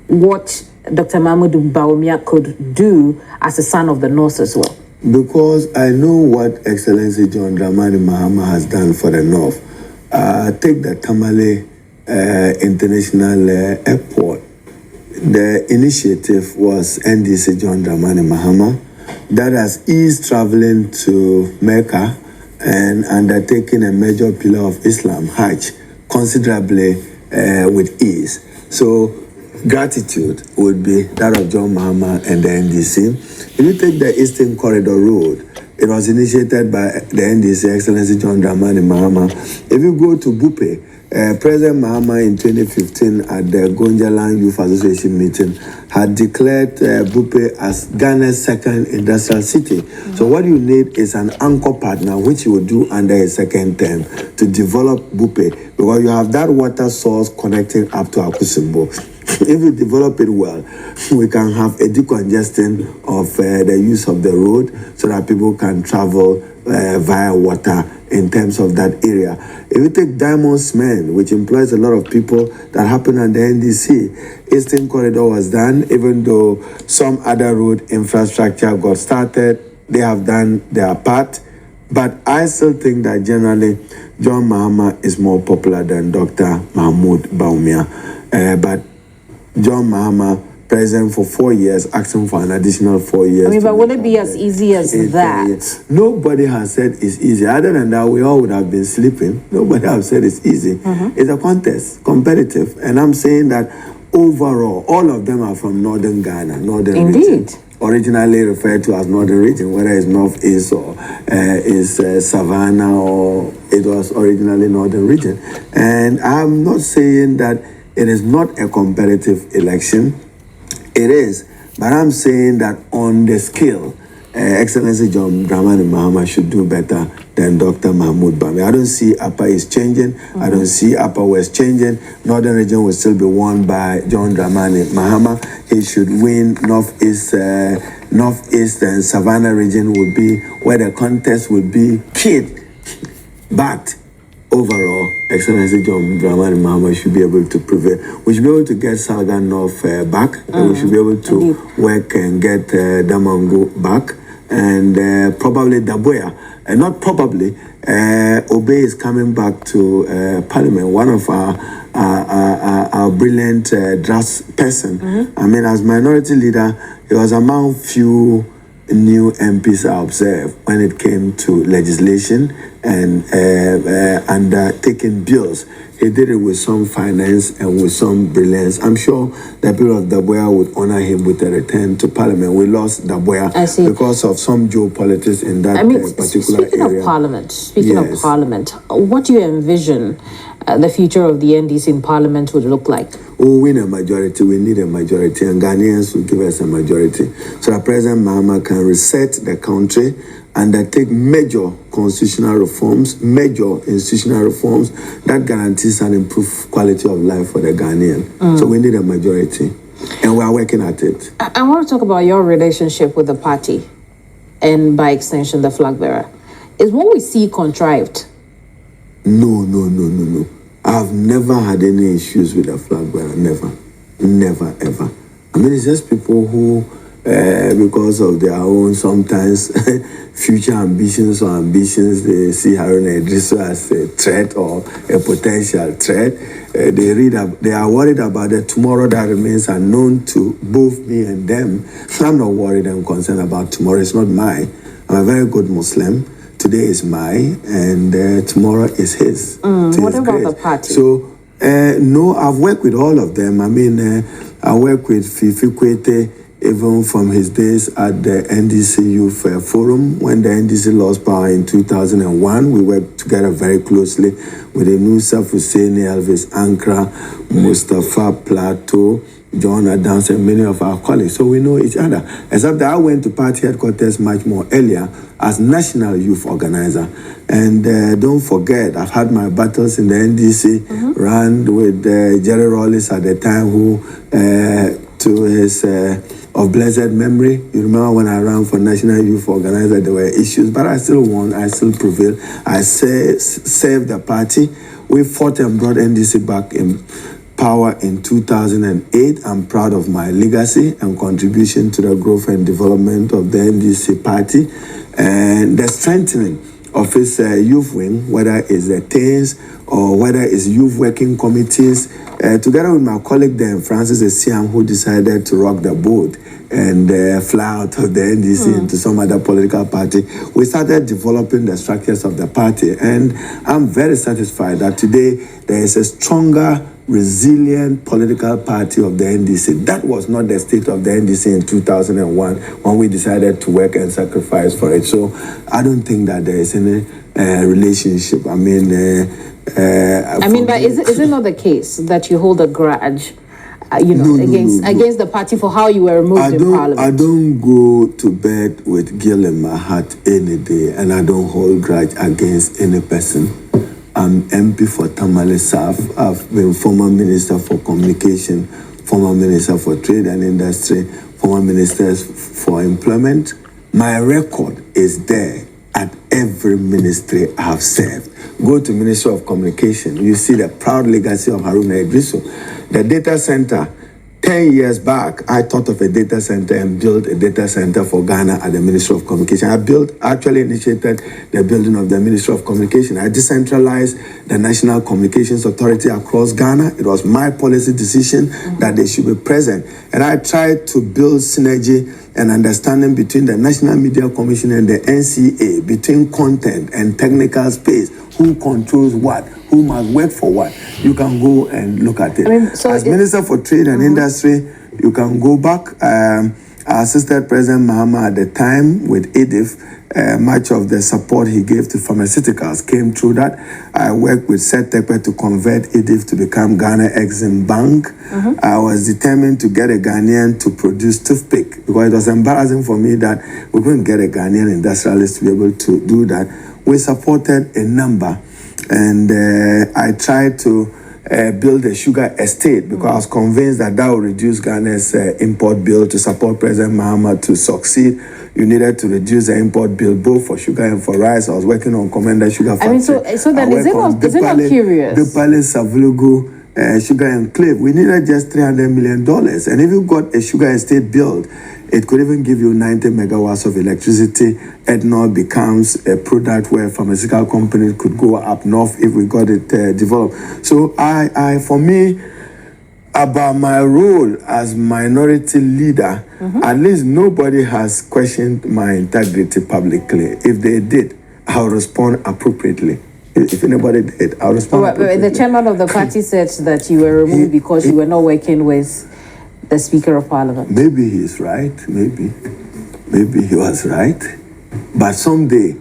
what Dr. Mahmoud Bawumia could do as a son of the North as well. Because I know what Excellency John Dramani Mahama has done for the North. Take the Tamale International Airport. The initiative was NDC John Dramani Mahama that has eased traveling to Mecca and undertaking a major pillar of Islam, Hajj, considerably with ease. So gratitude would be that of John Mahama and the NDC. If you take the Eastern Corridor Road, it was initiated by the NDC, Excellency John Dramani Mahama. If you go to Bupe, President Mahama in 2015 at the Gonjaland Youth Association meeting had declared Bupe as Ghana's second industrial city. So what you need is an anchor partner, which you will do under his second term, to develop Bupe, because you have that water source connecting up to Akusimbo. If you develop it well, we can have a decongestion of the use of the road so that people can travel via water in terms of that area. If you take Diamond Cement, which employs a lot of people that happen at the NDC, Eastern Corridor was done, even though some other road infrastructure got started, they have done their part. But I still think that generally John Mahama is more popular than Dr. Mahmoud Bawumia. But John Mahama, president for 4 years, asking for an additional 4 years. I mean, but will it be as easy as that? Nobody has said it's easy. Other than that, we all would have been sleeping. Nobody has said it's easy. It's a contest, competitive. And I'm saying that overall, all of them are from northern Ghana, northern region. Originally referred to as northern region, whether it's northeast or is Savannah, or it was originally northern region. And I'm not saying that it is not a competitive election. It is, but I'm saying that on the scale, Excellency John Dramani Mahama should do better than Dr. Mahmoud Bawumia. I don't see Upper East changing. I don't see Upper West changing. Northern region will still be won by John Dramani Mahama. He should win Northeast and Savannah region will be where the contest will be kid. But overall, Excellency John Dramani Mahama should be able to prevail. We should be able to get Salga North back. And we should be able to work and get Damango back. And probably Daboya. And not probably, Obey is coming back to Parliament. One of our brilliant draft person. I mean, as minority leader, he was among few new MPs I observed when it came to legislation and undertaking bills. He did it with some finance and with some brilliance. I'm sure the people of Daboya would honor him with a return to Parliament. We lost Daboya because of some geopolitics in that particular speaking area. Speaking of Parliament, what do you envision the future of the NDC in Parliament would look like? We win a majority. We need a majority, and Ghanaians will give us a majority so that President Mahama can reset the country, undertake major constitutional reforms, major institutional reforms that guarantees an improved quality of life for the Ghanaian. So we need a majority, and we are working at it. I want to talk about your relationship with the party, and by extension, the flag bearer. Is what we see contrived? No. I've never had any issues with the flag bearer. Never, ever. I mean, it's just people who, because of their own sometimes future ambitions, they see Haruna Iddrisu as a threat or a potential threat. They are worried about the tomorrow that remains unknown to both me and them. I'm not worried and concerned about tomorrow. It's not mine. I'm a very good Muslim. Today is mine, and tomorrow is his. What about the party? So, no, I've worked with all of them. I mean, I work with Fifi Kwete, even from his days at the NDC Youth Forum. When the NDC lost power in 2001, we worked together very closely with Inusa Husseini, Elvis Ankra, Mustafa Plateau, John Adams, and many of our colleagues. So we know each other. Except that I went to party headquarters much more earlier as national youth organizer. And don't forget, I've had my battles in the NDC, ran with Jerry Rawlings at the time, who, to his of blessed memory, you remember when I ran for national youth organizer, there were issues, but I still won, I still prevailed. I saved the party. We fought and brought NDC back in power in 2008. I'm proud of my legacy and contribution to the growth and development of the NDC party and the strengthening of its youth wing, whether it's the teens or whether it's youth working committees, together with my colleague then, Francis Esiam, who decided to rock the boat and fly out of the NDC into some other political party, we started developing the structures of the party. And I'm very satisfied that today there is a stronger, resilient political party of the NDC. That was not the state of the NDC in 2001 when we decided to work and sacrifice for it. So I don't think that there is any relationship. I mean, but is it not the case that you hold a grudge, against the party for how you were removed in Parliament? I don't go to bed with guilt in my heart any day, and I don't hold grudge against any person. I'm MP for Tamale South. I've been former Minister for Communication, former Minister for Trade and Industry, former Minister for Employment. My record is there at every ministry I have served. Go to Ministry of Communication, you see the proud legacy of Haruna Iddrisu. The data center, 10 years back, I thought of a data center and built a data center for Ghana at the Ministry of Communication. Actually initiated the building of the Ministry of Communication. I decentralized the National Communications Authority across Ghana. It was my policy decision that they should be present. And I tried to build synergy and understanding between the National Media Commission and the NCA, between content and technical space, who controls what, who must work for what. You can go and look at it. As Minister for Trade and Industry, you can go back. I assisted President Mahama at the time with EDIF. Much of the support he gave to pharmaceuticals came through that. I worked with SETEPE to convert EDIF to become Ghana Exim Bank. I was determined to get a Ghanaian to produce toothpick because it was embarrassing for me that we couldn't get a Ghanaian industrialist to be able to do that. We supported a number, and I tried to build a sugar estate because I was convinced that that would reduce Ghana's import bill. To support President Mahama to succeed, you needed to reduce the import bill both for sugar and for rice. I was working on Commander Sugar Factory. So then is it not curious? The Palace Savulugu Sugar Enclave. We needed just $300 million. And if you got a sugar estate built, it could even give you 90 megawatts of electricity. Ethanol becomes a product where pharmaceutical companies could go up north if we got it developed. So for me, about my role as minority leader, at least nobody has questioned my integrity publicly. If they did, I'll respond appropriately. If anybody did, I'll respond appropriately. The chairman of the party said that you were removed because you were not working with the Speaker of Parliament. Maybe he's right. Maybe he was right. But someday,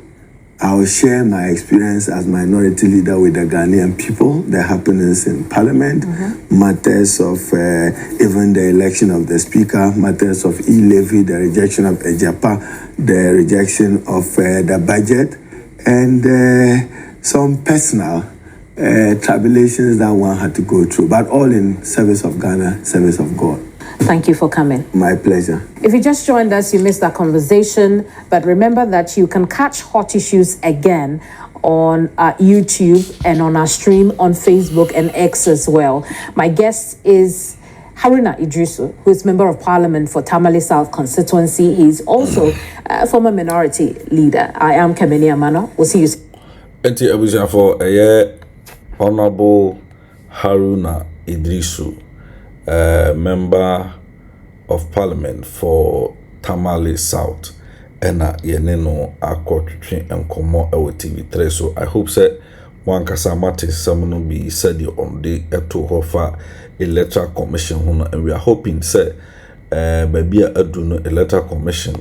I will share my experience as minority leader with the Ghanaian people, the happenings in Parliament, matters of even the election of the Speaker, matters of e-levy, the rejection of EJAPA, the rejection of the budget, and some personal tribulations that one had to go through, but all in service of Ghana, service of God. Thank you for coming. My pleasure. If you just joined us, you missed that conversation, but remember that you can catch Hot Issues again on YouTube and on our stream on Facebook and X as well. My guest is Haruna Iddrisu, who is Member of Parliament for Tamale South Constituency. He's also a former minority leader. I am Kameni Amano. We'll see you soon. For Honorable Haruna Iddrisu, Member of Parliament for Tamale South, and yeneno akotwe enkomo ewo TV3. So I hope that one kasamate someone be said on the eto hofa electoral commission hono, and we are hoping say baby aduno electoral commission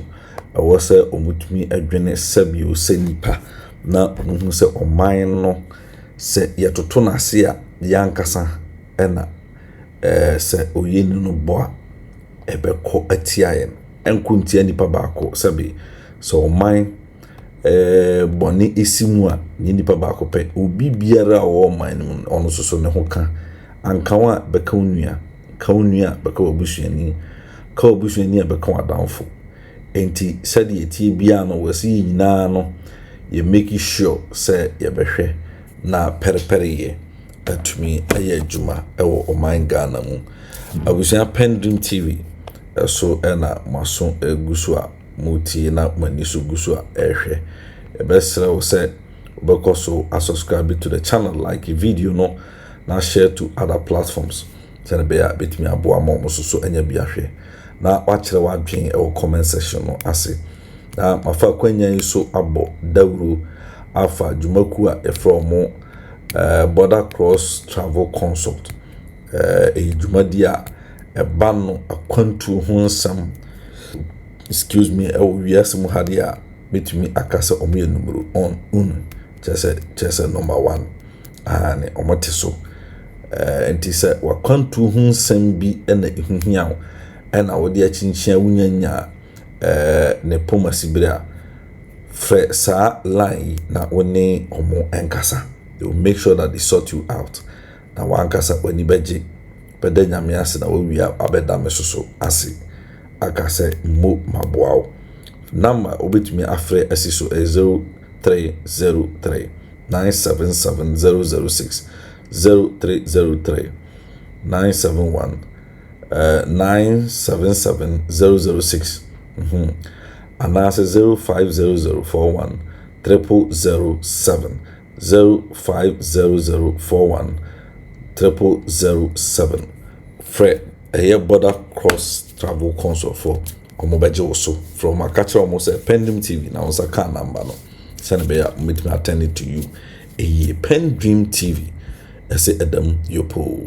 was say omutumi adwene sabio senipa na onu se oman no se yetoto na se a yankasa ena se oyeni no boa ebeko atiayen enkuntia nipa baako sabi so oman boni isimu a nipa baako pe obi biara o oman ono soso ne ho ka ankawa beka onua ka onua beka obusuani ka obusuani beka wadanfo enti sadi etie bia no wasi nyina no ye make sure say ye behwe na periperiye atumi aye adwuma ewo oman Ghana mu abusia PENDREAM TV so ena maso egusu a muti na maniso gusu a ehwe e besra wo say because so I subscribe to the channel, like a video no, now share to other platforms. Send be a bit me aboa mom so enya bi ahwe. Na watch wadwen e comment section no ase. Na mafa kwanya so abo dawro afa jumaku a from border cross travel consult. Jumadi a ba no akwantu ho nsam, excuse me, wiase mu hade a betumi akasa omo numero on chese number 1 ne omote so enti se wakwantu ho nsam bi na ehuhia na wode achinchia wunyanya ne pomasi bere a fre sa line na woni omo enkasa. They will make sure that they sort you out. Na wankasa wani beje pede nyame ase na wawia abeda mesoso ase akase mo maboao. Number obetumi afre asiso 0303 977 006 0303 971 977 006 anase 050041 0007 050041 0007 Fred a border cross travel consult for omobeje also from akacha almost a PENDREAM TV na onsa ka number no send be meet me attend it to you a PENDREAM TV ese Adam yopo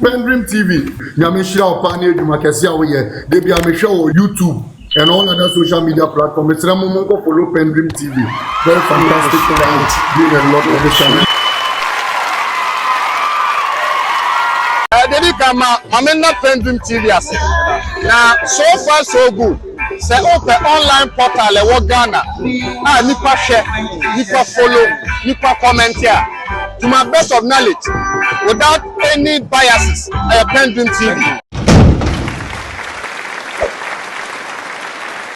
PENDREAM TV nyameshira opani eduma kese a we ye dey be amehwe on YouTube and all other social media platforms. It's Ramomongo follow PENDREAM TV. Very fantastic talent, doing a lot of the channel. I'm not PENDREAM TV. Now, so far so good. Say open online portal e Ghana. Nipa share, nipa follow, nipa comment here. To my best of knowledge, without any biases, PENDREAM TV.